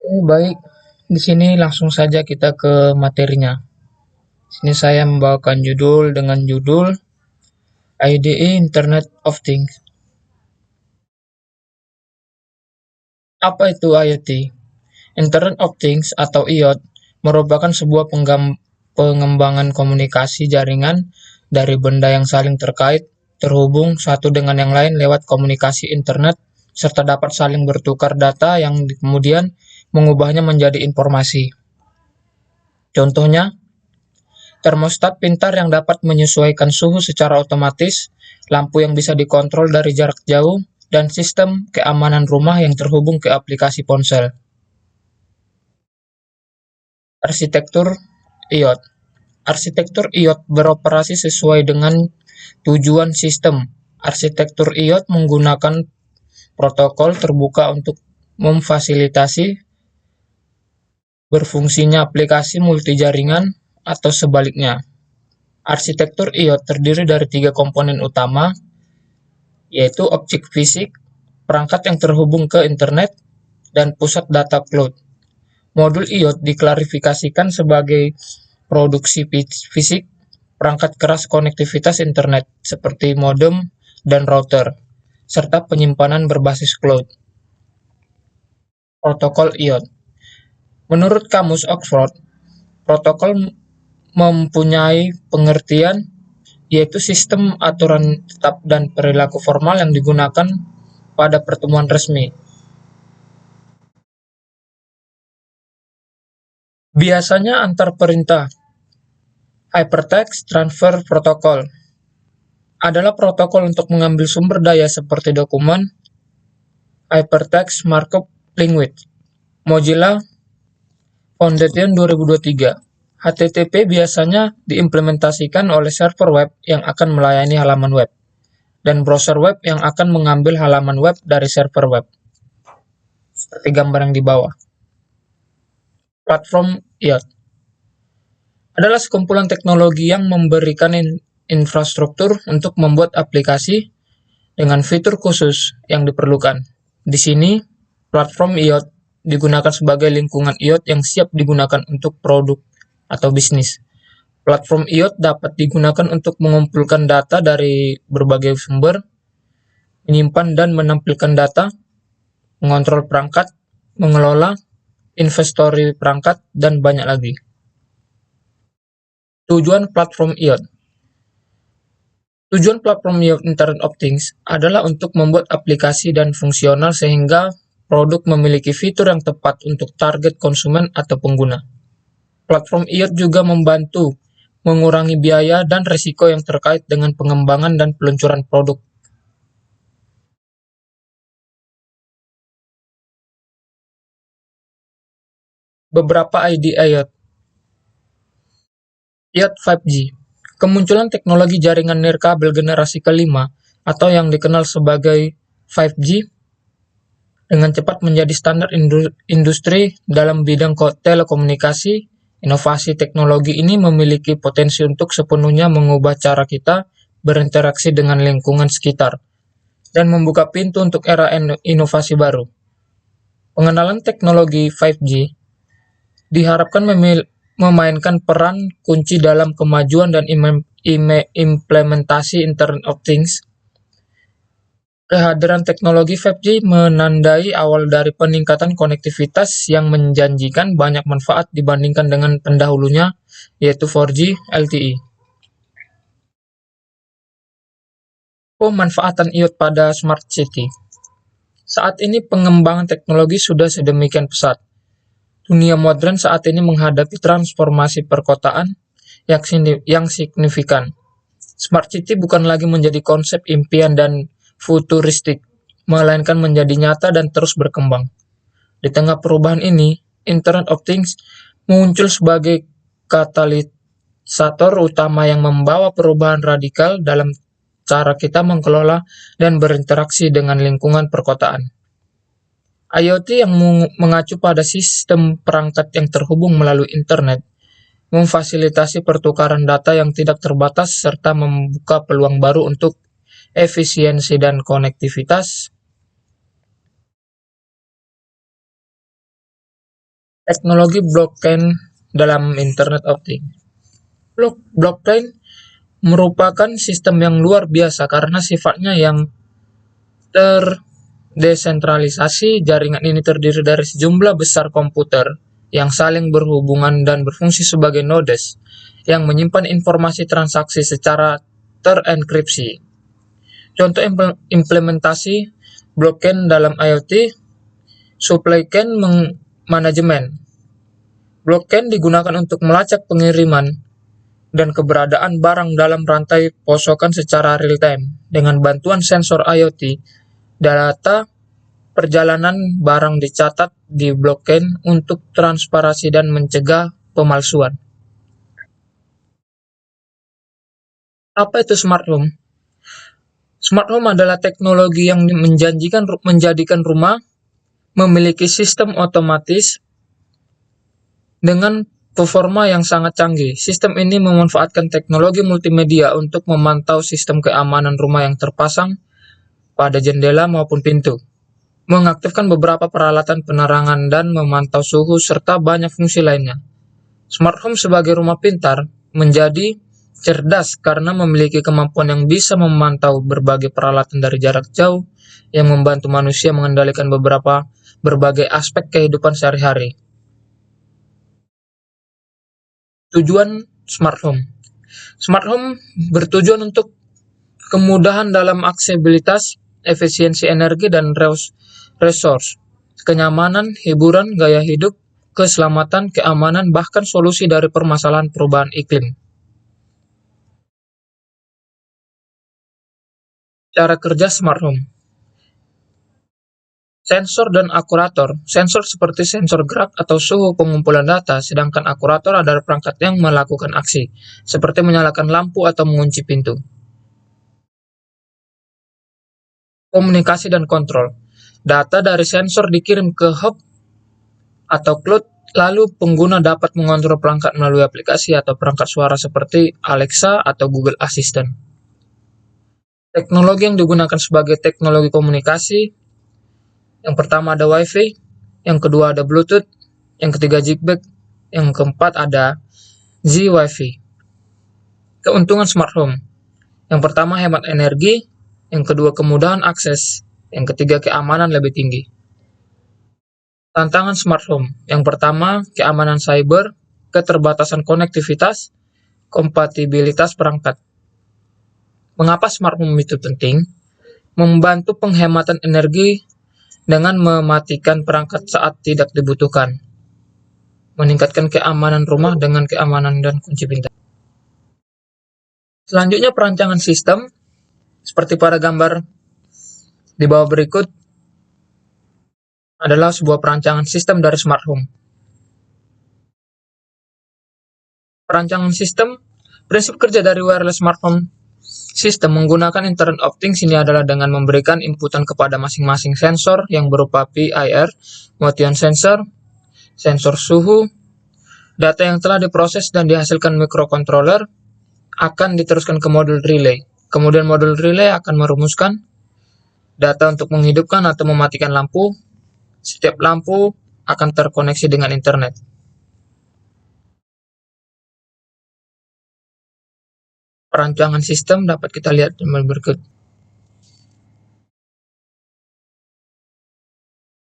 Baik, di sini langsung saja kita ke materinya. Sini saya membawakan judul dengan judul IDE Internet of Things. Apa itu IoT? Internet of Things atau IoT merupakan sebuah pengembangan komunikasi jaringan dari benda yang saling terkait, terhubung satu dengan yang lain lewat komunikasi internet, serta dapat saling bertukar data yang kemudian mengubahnya menjadi informasi. Contohnya, termostat pintar yang dapat menyesuaikan suhu secara otomatis, lampu yang bisa dikontrol dari jarak jauh, dan sistem keamanan rumah yang terhubung ke aplikasi ponsel. Arsitektur IoT. Arsitektur IoT beroperasi sesuai dengan tujuan sistem. Arsitektur IoT menggunakan protokol terbuka untuk memfasilitasi berfungsinya aplikasi multijaringan atau sebaliknya. Arsitektur IoT terdiri dari tiga komponen utama, yaitu objek fisik, perangkat yang terhubung ke internet, dan pusat data cloud. Modul IoT diklarifikasikan sebagai produksi fisik, perangkat keras konektivitas internet seperti modem dan router, serta penyimpanan berbasis cloud. Protokol IoT. Menurut Kamus Oxford, protokol mempunyai pengertian yaitu sistem aturan tetap dan perilaku formal yang digunakan pada pertemuan resmi. Biasanya antar perintah. Hypertext Transfer Protocol adalah protokol untuk mengambil sumber daya seperti dokumen, Hypertext Markup Language. Mozilla Foundation 2023. HTTP biasanya diimplementasikan oleh server web yang akan melayani halaman web, dan browser web yang akan mengambil halaman web dari server web. Seperti gambar yang di bawah. Platform IoT adalah sekumpulan teknologi yang memberikan infrastruktur untuk membuat aplikasi dengan fitur khusus yang diperlukan. Di sini, platform IoT digunakan sebagai lingkungan IoT yang siap digunakan untuk produk atau bisnis. Platform IoT dapat digunakan untuk mengumpulkan data dari berbagai sumber, menyimpan dan menampilkan data, mengontrol perangkat, mengelola inventory perangkat, dan banyak lagi. Tujuan platform IoT. Tujuan platform IoT Internet of Things adalah untuk membuat aplikasi dan fungsional sehingga produk memiliki fitur yang tepat untuk target konsumen atau pengguna. Platform IoT juga membantu mengurangi biaya dan risiko yang terkait dengan pengembangan dan peluncuran produk. Beberapa ID IoT. IoT 5G. Kemunculan teknologi jaringan nirkabel generasi kelima atau yang dikenal sebagai 5G dengan cepat menjadi standar industri dalam bidang telekomunikasi. Inovasi teknologi ini memiliki potensi untuk sepenuhnya mengubah cara kita berinteraksi dengan lingkungan sekitar dan membuka pintu untuk era inovasi baru. Pengenalan teknologi 5G diharapkan memainkan peran kunci dalam kemajuan dan implementasi Internet of Things. Kehadiran teknologi 5G menandai awal dari peningkatan konektivitas yang menjanjikan banyak manfaat dibandingkan dengan pendahulunya, yaitu 4G LTE. Pemanfaatan IoT pada Smart City. Saat ini pengembangan teknologi sudah sedemikian pesat. Dunia modern saat ini menghadapi transformasi perkotaan yang signifikan. Smart City bukan lagi menjadi konsep impian dan futuristik, melainkan menjadi nyata dan terus berkembang. Di tengah perubahan ini, Internet of Things muncul sebagai katalisator utama yang membawa perubahan radikal dalam cara kita mengelola dan berinteraksi dengan lingkungan perkotaan. IoT yang mengacu pada sistem perangkat yang terhubung melalui internet, memfasilitasi pertukaran data yang tidak terbatas serta membuka peluang baru untuk efisiensi dan konektivitas. Teknologi blockchain dalam Internet of Things. Blockchain merupakan sistem yang luar biasa karena sifatnya yang terdesentralisasi. Jaringan ini terdiri dari sejumlah besar komputer yang saling berhubungan dan berfungsi sebagai nodes yang menyimpan informasi transaksi secara terenkripsi. Contoh implementasi blockchain dalam IoT, supply chain management. Blockchain digunakan untuk melacak pengiriman dan keberadaan barang dalam rantai pasokan secara real-time. Dengan bantuan sensor IoT, data perjalanan barang dicatat di blockchain untuk transparansi dan mencegah pemalsuan. Apa itu smart home? Smart home adalah teknologi yang menjadikan rumah memiliki sistem otomatis dengan performa yang sangat canggih. Sistem ini memanfaatkan teknologi multimedia untuk memantau sistem keamanan rumah yang terpasang pada jendela maupun pintu, mengaktifkan beberapa peralatan penerangan dan memantau suhu serta banyak fungsi lainnya. Smart home sebagai rumah pintar menjadi cerdas karena memiliki kemampuan yang bisa memantau berbagai peralatan dari jarak jauh yang membantu manusia mengendalikan berbagai aspek kehidupan sehari-hari. Tujuan smart home. Smart home bertujuan untuk kemudahan dalam aksesibilitas, efisiensi energi dan resource, kenyamanan, hiburan, gaya hidup, keselamatan, keamanan, bahkan solusi dari permasalahan perubahan iklim. Cara kerja smart home. Sensor dan akurator. Sensor seperti sensor gerak atau suhu pengumpulan data, sedangkan akurator adalah perangkat yang melakukan aksi, seperti menyalakan lampu atau mengunci pintu. Komunikasi dan kontrol. Data dari sensor dikirim ke hub atau cloud, lalu pengguna dapat mengontrol perangkat melalui aplikasi atau perangkat suara seperti Alexa atau Google Assistant. Teknologi yang digunakan sebagai teknologi komunikasi. Yang pertama ada Wi-Fi, yang kedua ada Bluetooth, yang ketiga Zigbee, yang keempat ada Z-Wi-Fi. Keuntungan smart home. Yang pertama hemat energi, yang kedua kemudahan akses, yang ketiga keamanan lebih tinggi. Tantangan smart home. Yang pertama keamanan cyber, keterbatasan konektivitas, kompatibilitas perangkat. Mengapa smart home itu penting? Membantu penghematan energi dengan mematikan perangkat saat tidak dibutuhkan. Meningkatkan keamanan rumah dengan keamanan dan kunci pintar. Selanjutnya perancangan sistem, seperti pada gambar di bawah berikut, adalah sebuah perancangan sistem dari smart home. Perancangan sistem, prinsip kerja dari wireless smart home sistem menggunakan Internet of Things ini adalah dengan memberikan inputan kepada masing-masing sensor yang berupa PIR, motion sensor, sensor suhu. Data yang telah diproses dan dihasilkan microcontroller akan diteruskan ke modul relay. Kemudian modul relay akan merumuskan data untuk menghidupkan atau mematikan lampu. Setiap lampu akan terkoneksi dengan internet. Perancangan sistem dapat kita lihat di berikut.